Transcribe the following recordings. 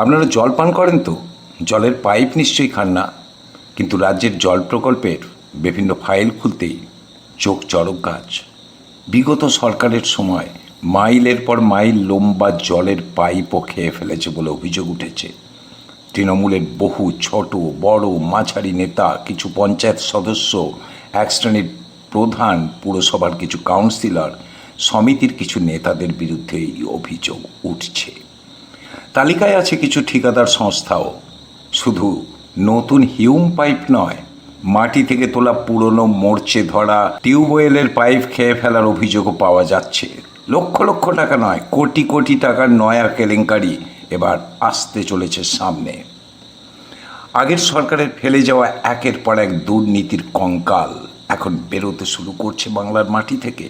আপনারা জল পান করেন তো? জলের পাইপ নিশ্চয়ই খান না, কিন্তু রাজ্যের জল প্রকল্পের বিভিন্ন ফাইল খুলতেই চোখ চড়ক গাছ। বিগত সরকারের সময় মাইলের পর মাইল লম্বা জলের পাইপও খেয়ে ফেলেছে বলে অভিযোগ উঠেছে। তৃণমূলের বহু ছোট বড় মাঝারি নেতা, কিছু পঞ্চায়েত সদস্য, এক শ্রেণীর প্রধান, পুরসভার কিছু কাউন্সিলর, সমিতির কিছু নেতাদের বিরুদ্ধে এই অভিযোগ উঠছে। তালিকায় আছে কিছু ঠিকাদার সংস্থাও। শুধু নতুন হিউম পাইপ নয়, মাটি থেকে তোলা পুরনো মরচে ধরা টিউবওয়েলের পাইপ খেয়ে ফেলার অভিযোগও পাওয়া যাচ্ছে। লক্ষ লক্ষ টাকা নয়, কোটি কোটি টাকার নয়া কেলেঙ্কারি এবার আসতে চলেছে সামনে। আগের সরকারের ফেলে যাওয়া একের পর এক দুর্নীতির কঙ্কাল এখন বেরোতে শুরু করছে বাংলার মাটি থেকে।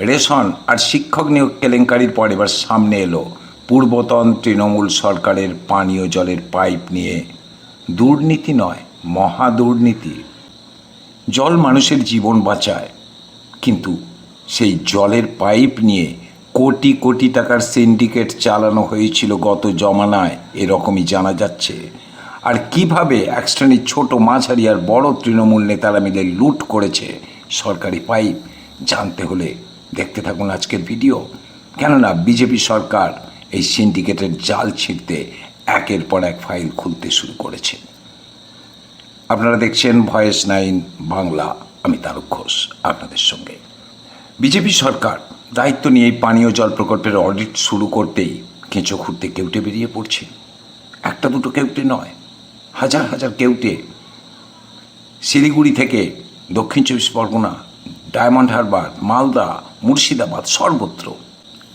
রেশন আর শিক্ষক নিয়োগ কেলেঙ্কারির পর এবার সামনে এলো পূর্বতন তৃণমূল সরকারের পানীয় জলের পাইপ নিয়ে দুর্নীতি নয়, মহা দুর্নীতি। জল মানুষের জীবন বাঁচায়, কিন্তু সেই জলের পাইপ নিয়ে কোটি কোটি টাকার সিন্ডিকেট চালানো হয়েছিল গত জমানায়, এরকমই জানা যাচ্ছে। আর কিভাবে এক শ্রেণীর ছোট মাঝারি আর বড় তৃণমূল নেতারা মিলে লুট করেছে সরকারি পাইপ, জানতে হলে দেখতে থাকুন আজকের ভিডিও। কেননা বিজেপি সরকার এই সিন্ডিকেটের জাল ছিঁড়তে একের পর এক ফাইল খুলতে শুরু করেছে। আপনারা দেখছেন ভয়েস 9 বাংলা, আমি তারক ঘোষ আপনাদের সঙ্গে। বিজেপি সরকার দায়িত্ব নিয়ে এই পানীয় জল প্রকল্পের অডিট শুরু করতেই কেঁচো খুঁড়তে কেউটে বেরিয়ে পড়ছে। একটা দুটো কেউটে নয়, হাজার হাজার কেউটে। শিলিগুড়ি থেকে দক্ষিণ 24 পরগনা, ডায়মন্ড হারবার, মালদা, মুর্শিদাবাদ, সর্বত্র।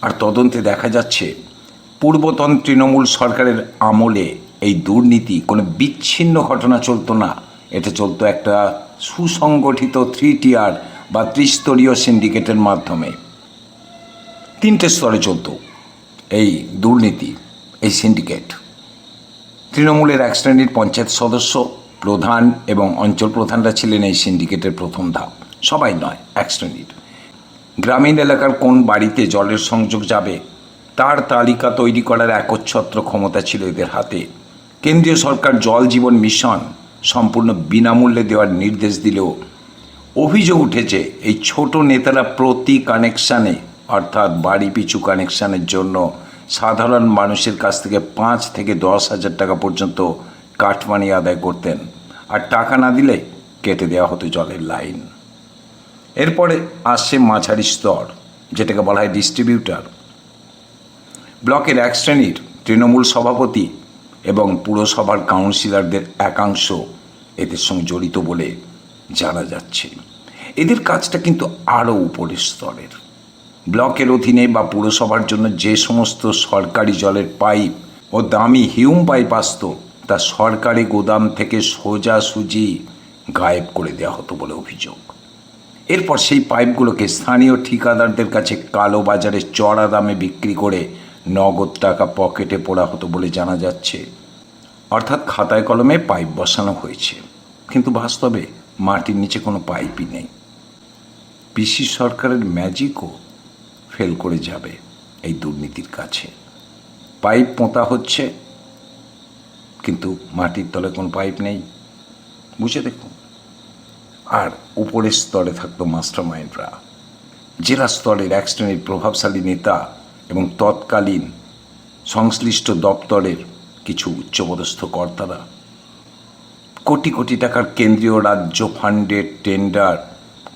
আর তদন্তে দেখা যাচ্ছে পূর্বতন তৃণমূল সরকারের আমলে এই দুর্নীতি কোনো বিচ্ছিন্ন ঘটনা চলতো না, এটা চলতো একটা সুসংগঠিত 3 টিয়ার বা ত্রিস্তরীয় সিন্ডিকেটের মাধ্যমে। 3টে স্তরে চলত এই দুর্নীতি, এই সিন্ডিকেট। তৃণমূলের এক শ্রেণীর পঞ্চায়েত সদস্য, প্রধান এবং অঞ্চল প্রধানরা ছিলেন এই সিন্ডিকেটের প্রথম ধাপ। সবাই নয়, এক শ্রেণীর। গ্রামীণ এলাকার কোন বাড়িতে জলের সংযোগ যাবে তার তালিকা তৈরি করার একচ্ছত্র ক্ষমতা ছিল এদের হাতে। কেন্দ্রীয় সরকার জল জীবন মিশন সম্পূর্ণ বিনামূল্যে দেওয়ার নির্দেশ দিলেও অভিযোগ উঠেছে এই ছোট নেতারা প্রতি কানেকশানে, অর্থাৎ বাড়ি পিছু কানেকশানের জন্য সাধারণ মানুষের কাছ থেকে 5 থেকে 10 হাজার টাকা পর্যন্ত কাটমানি আদায় করতেন, আর টাকা না দিলে কেটে দেওয়া হতো জলের লাইন। এরপরে আসছে মাঝারি স্তর, যেটাকে বলা হয় ডিস্ট্রিবিউটার। ব্লকের এক শ্রেণীর তৃণমূল সভাপতি এবং পুরসভার কাউন্সিলরদের একাংশ এদের সঙ্গে জড়িত বলে জানা যাচ্ছে। এদের কাজটা কিন্তু আরও উপরের স্তরের। ব্লকের অধীনে বা পুরসভার জন্য যে সমস্ত সরকারি জলের পাইপ ও দামি হিউম পাইপ আসত, তা সরকারি গোদাম থেকে সোজাসুজি গায়েব করে দেওয়া হতো বলে অভিযোগ। এরপর সেই পাইপগুলোকে স্থানীয় ঠিকাদারদের কাছে কালো বাজারে চড়া দামে বিক্রি করে নগদ টাকা পকেটে পোড়া হতো বলে জানা যাচ্ছে। অর্থাৎ খাতায় কলমে পাইপ বসানো হয়েছে, কিন্তু বাস্তবে মাটির নিচে কোনো পাইপই নেই। পিসি সরকারের ম্যাজিকও ফেল করে যাবে এই দুর্নীতির কাছে। পাইপ পোঁতা হচ্ছে, কিন্তু মাটির তলে কোনো পাইপ নেই, বুঝে দেখুন। আর উপরের স্তরে থাকতো মাস্টার মাইন্ডরা, জেলা স্তরের এক শ্রেণীর প্রভাবশালী নেতা এবং তৎকালীন সংশ্লিষ্ট দপ্তরের কিছু উচ্চপদস্থ কর্তারা। কোটি কোটি টাকার কেন্দ্রীয় রাজ্য ফান্ডের টেন্ডার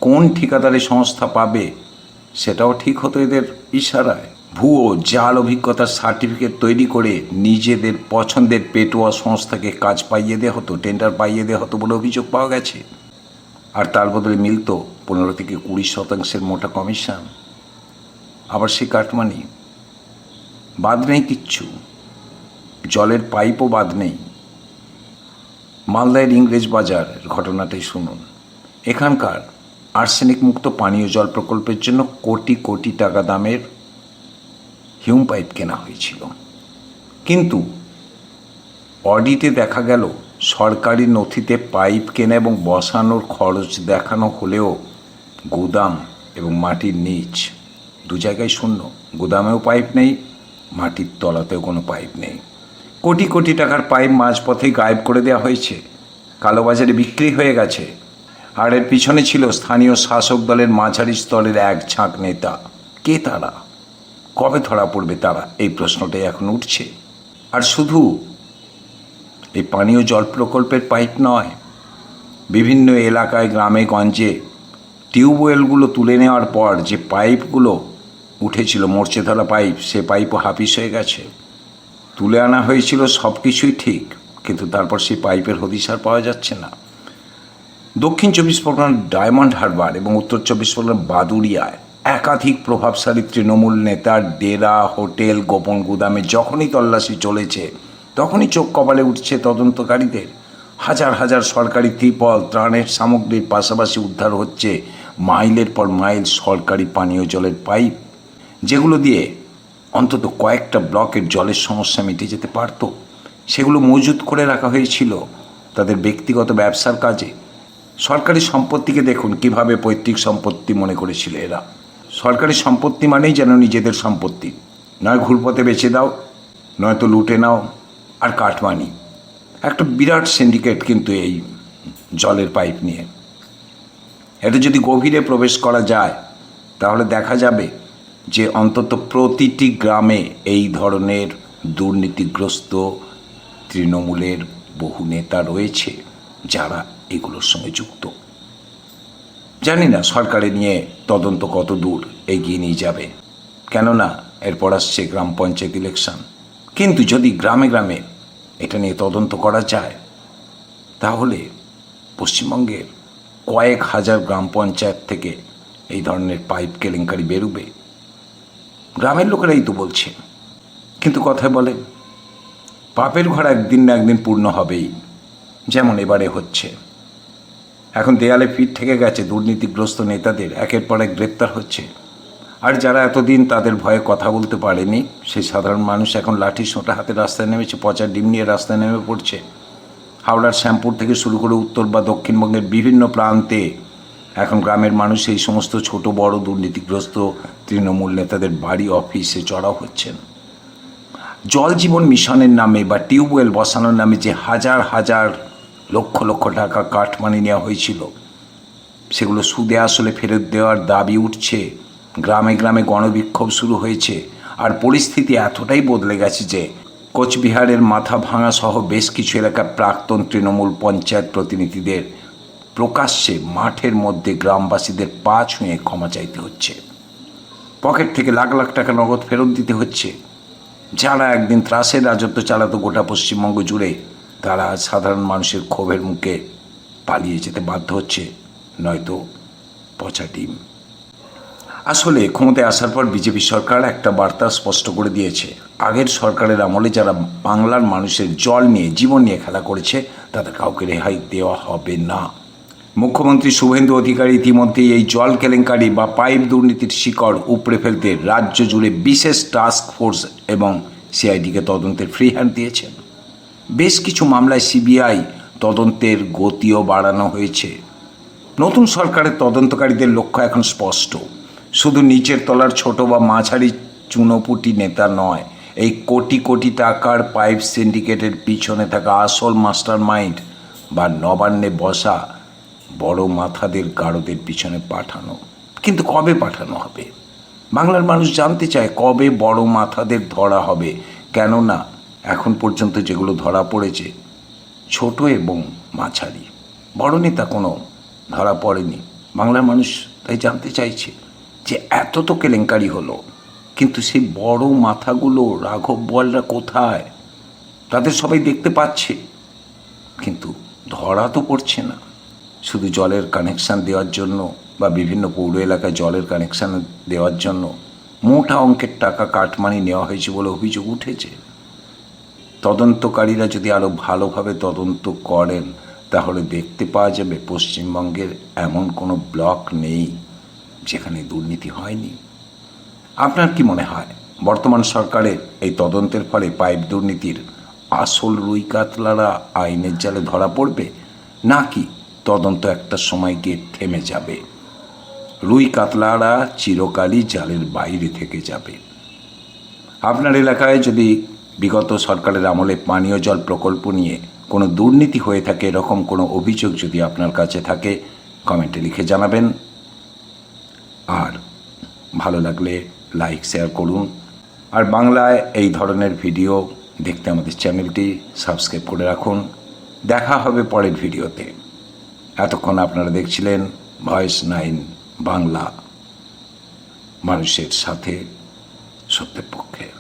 কোন ঠিকাদারি সংস্থা পাবে সেটাও ঠিক হতো এদের ইশারায়। ভুয়ো জাল অভিজ্ঞতার সার্টিফিকেট তৈরি করে নিজেদের পছন্দের পেটোয়া সংস্থাকে কাজ পাইয়ে দেওয়া হতো, টেন্ডার পাইয়ে দেওয়া হতো বলে অভিযোগ পাওয়া গেছে। আর তার বদলে মিলত 15 থেকে 20% মোটা কমিশন। আবার সে কাটমানি বাদ নেই কিচ্ছু, জলের পাইপও বাদ নেই। মালদার ইংরেজ বাজার ঘটনাটাই শুনুন। এখানকার আর্সেনিক মুক্ত পানীয় জল প্রকল্পের জন্য কোটি কোটি টাকা দামের হিউম পাইপ কেনা হয়েছিল, কিন্তু অডিটে দেখা গেল সরকারি নথিতে পাইপ কেনা এবং বসানোর খরচ দেখানো হলেও গুদাম এবং মাটির নিচ 2 জায়গায় শূন্য। গুদামেও পাইপ নেই, মাটির তলাতেও কোনো পাইপ নেই। কোটি কোটি টাকার পাইপ মাঝপথে গায়েব করে দেওয়া হয়েছে, কালোবাজারে বিক্রি হয়ে গেছে। আর এর পিছনে ছিল স্থানীয় শাসক দলের মাঝারি স্তরের এক ঝাঁক নেতা। কে তারা? কবে ধরা পড়বে তারা? এই প্রশ্নটাই এখন উঠছে। আর শুধু এই পানীয় জল প্রকল্পের পাইপ নয়, বিভিন্ন এলাকায় গ্রামে গঞ্জে টিউবওয়েলগুলো তুলে নেওয়ার পর যে পাইপগুলো উঠেছিল, মরচে ধরা পাইপ, সে পাইপও হাফিস হয়ে গেছে। তুলে আনা হয়েছিল, সব কিছুই ঠিক, কিন্তু তারপর সেই পাইপের হদিশ আর পাওয়া যাচ্ছে না। দক্ষিণ চব্বিশ পরগনার ডায়মন্ড হারবার এবং উত্তর চব্বিশ পরগনার বাদুড়িয়ায় একাধিক প্রভাবশালী তৃণমূল নেতার ডেরা, হোটেল, গোপন গুদামে যখনই তল্লাশি চলেছে, তখনই চোখ কপালে উঠছে তদন্তকারীদের। হাজার হাজার সরকারি ত্রিপল, ত্রাণের সামগ্রীর পাশাপাশি উদ্ধার হচ্ছে মাইলের পর মাইল সরকারি পানীয় জলের পাইপ, যেগুলো দিয়ে অন্তত কয়েকটা ব্লকের জলের সমস্যা মিটে যেতে পারত। সেগুলো মজুত করে রাখা হয়েছিল তাদের ব্যক্তিগত ব্যবসার কাজে। সরকারি সম্পত্তিকে দেখুন কিভাবে পৈতৃক সম্পত্তি মনে করেছিল এরা। সরকারি সম্পত্তি মানেই যেন নিজেদের সম্পত্তি, নয় ঘুরপথে বেচে দাও, নয়তো লুটে নাও আর কাটমানি। একটা বিরাট সিন্ডিকেট কিন্তু এই জলের পাইপ নিয়ে। এটা যদি গভীরে প্রবেশ করা যায় তাহলে দেখা যাবে যে অন্তত প্রতিটি গ্রামে এই ধরনের দুর্নীতিগ্রস্ত তৃণমূলের বহু নেতা রয়েছে যারা এগুলোর সঙ্গে যুক্ত। জানি না সরকারে নিয়ে তদন্ত কত দূর এগিয়ে নিয়ে যাবে, কেননা এরপর আসছে গ্রাম পঞ্চায়েত ইলেকশন। কিন্তু যদি গ্রামে গ্রামে এটা নিয়ে তদন্ত করা যায় তাহলে পশ্চিমবঙ্গের কয়েক হাজার গ্রাম পঞ্চায়েত থেকে এই ধরনের পাইপ কেলেঙ্কারি বেরোবে। গ্রামের লোকেরাই তো বলছে। কিন্তু কথায় বলে পাপের ঘর একদিন না একদিন পূর্ণ হবেই, যেমন এবারে হচ্ছে। এখন দেয়ালে পিঠ থেকে গেছে, দুর্নীতিগ্রস্ত নেতাদের একের পর এক গ্রেপ্তার হচ্ছে। আর যারা এতদিন তাদের ভয়ে কথা বলতে পারেনি, সেই সাধারণ মানুষ এখন লাঠি সোঁটা হাতে রাস্তায় নেমেছে, পচা ডিম নিয়ে রাস্তায় নেমে পড়ছে। হাওড়ার শ্যামপুর থেকে শুরু করে উত্তর বা দক্ষিণবঙ্গের বিভিন্ন প্রান্তে এখন গ্রামের মানুষ এই সমস্ত ছোট বড় দুর্নীতিগ্রস্ত তৃণমূল নেতাদের বাড়ি অফিসে চড়াও হচ্ছেন। জল জীবন মিশনের নামে বা টিউবওয়েল বসানোর নামে যে হাজার হাজার লক্ষ লক্ষ টাকা কাটমানি নেওয়া হয়েছিল, সেগুলো সুদে আসলে ফেরত দেওয়ার দাবি উঠছে। গ্রামে গ্রামে গণবিক্ষোভ শুরু হয়েছে। আর পরিস্থিতি এতটাই বদলে গেছে যে কোচবিহারের মাথা ভাঙা সহ বেশ কিছু এলাকার প্রাক্তন তৃণমূল পঞ্চায়েত প্রতিনিধিদের প্রকাশ্যে মাঠের মধ্যে গ্রামবাসীদের পা ছুঁয়ে ক্ষমা চাইতে হচ্ছে। পকেট থেকে লাখ লাখ টাকা নগদ ফেরত দিতে হচ্ছে। যারা একদিন ত্রাসের রাজত্ব চালাতো গোটা পশ্চিমবঙ্গ জুড়ে, তারা সাধারণ মানুষের ক্ষোভের মুখে পালিয়ে যেতে বাধ্য হচ্ছে, নয়তো পচা ডিম। আসলে ক্ষমতায় আসার পর বিজেপি সরকার একটা বার্তা স্পষ্ট করে দিয়েছে। আগের সরকারের আমলে যারা বাংলার মানুষের জল নিয়ে, জীবন নিয়ে খেলা করেছে, তাদের কাউকে রেহাই দেওয়া হবে না। মুখ্যমন্ত্রী শুভেন্দু অধিকারী ইতিমধ্যেই এই জল কেলেঙ্কারি বা পাইপ দুর্নীতির শিকড় উপড়ে ফেলতে রাজ্য জুড়ে বিশেষ টাস্ক ফোর্স এবং সিআইডিকে তদন্তের ফ্রি হ্যান্ড দিয়েছেন। বেশ কিছু মামলায় সিবিআই তদন্তের গতিও বাড়ানো হয়েছে। নতুন সরকারের তদন্তকারীদের লক্ষ্য এখন স্পষ্ট। শুধু নিচের তলার ছোট বা মাঝারি চুনোপুটি নেতা নয়, এই কোটি কোটি টাকার পাইপ সিন্ডিকেটের পিছনে থাকা আসল মাস্টার মাইন্ড বা নবান্নে বসা বড় মাথাদের গারদের পিছনে পাঠানো। কিন্তু কবে পাঠানো হবে? বাংলার মানুষ জানতে চায় কবে বড় মাথাদের ধরা হবে। কেননা এখন পর্যন্ত যেগুলো ধরা পড়েছে ছোট এবং মাঝারি, বড় নেতা কোনো ধরা পড়েনি। বাংলার মানুষ তাই জানতে চাইছে যে এত তো কেলেঙ্কারি হলো, কিন্তু সেই বড় মাথাগুলো, রাঘব বোয়ালরা কোথায়? তাদের সবাই দেখতে পাচ্ছে, কিন্তু ধরা তো পড়ছে না। শুধু জলের কানেকশান দেওয়ার জন্য বা বিভিন্ন পৌর এলাকায় জলের কানেকশান দেওয়ার জন্য মোটা অঙ্কের টাকা কাটমানি নেওয়া হয়েছে বলে অভিযোগ উঠেছে। তদন্তকারীরা যদি আরও ভালোভাবে তদন্ত করেন তাহলে দেখতে পাওয়া যাবে পশ্চিমবঙ্গের এমন কোনো ব্লক নেই যেখানে দুর্নীতি হয়নি। আপনার কি মনে হয় বর্তমান সরকারের এই তদন্তের ফলে পাইপ দুর্নীতির আসল রুই কাতলারা আইনের জালে ধরা পড়বে, নাকি তদন্ত একটা সময় গিয়ে থেমে যাবে, রুই কাতলারা চিরকালই জালের বাইরে থেকে যাবে? আপনার এলাকায় যদি বিগত সরকারের আমলে পানীয় জল প্রকল্প নিয়ে কোনো দুর্নীতি হয়ে থাকে, এরকম কোনো অভিযোগ যদি আপনার কাছে থাকে কমেন্টে লিখে জানাবেন। আর ভালো লাগলে লাইক শেয়ার করুন। আর বাংলায় এই ধরনের ভিডিও দেখতে আমাদের চ্যানেলটি সাবস্ক্রাইব করে রাখুন। দেখা হবে পরের ভিডিওতে। এতক্ষণ আপনারা দেখছিলেন ভয়েস 9 বাংলা, মানুষের সাথে, সত্যের পক্ষে।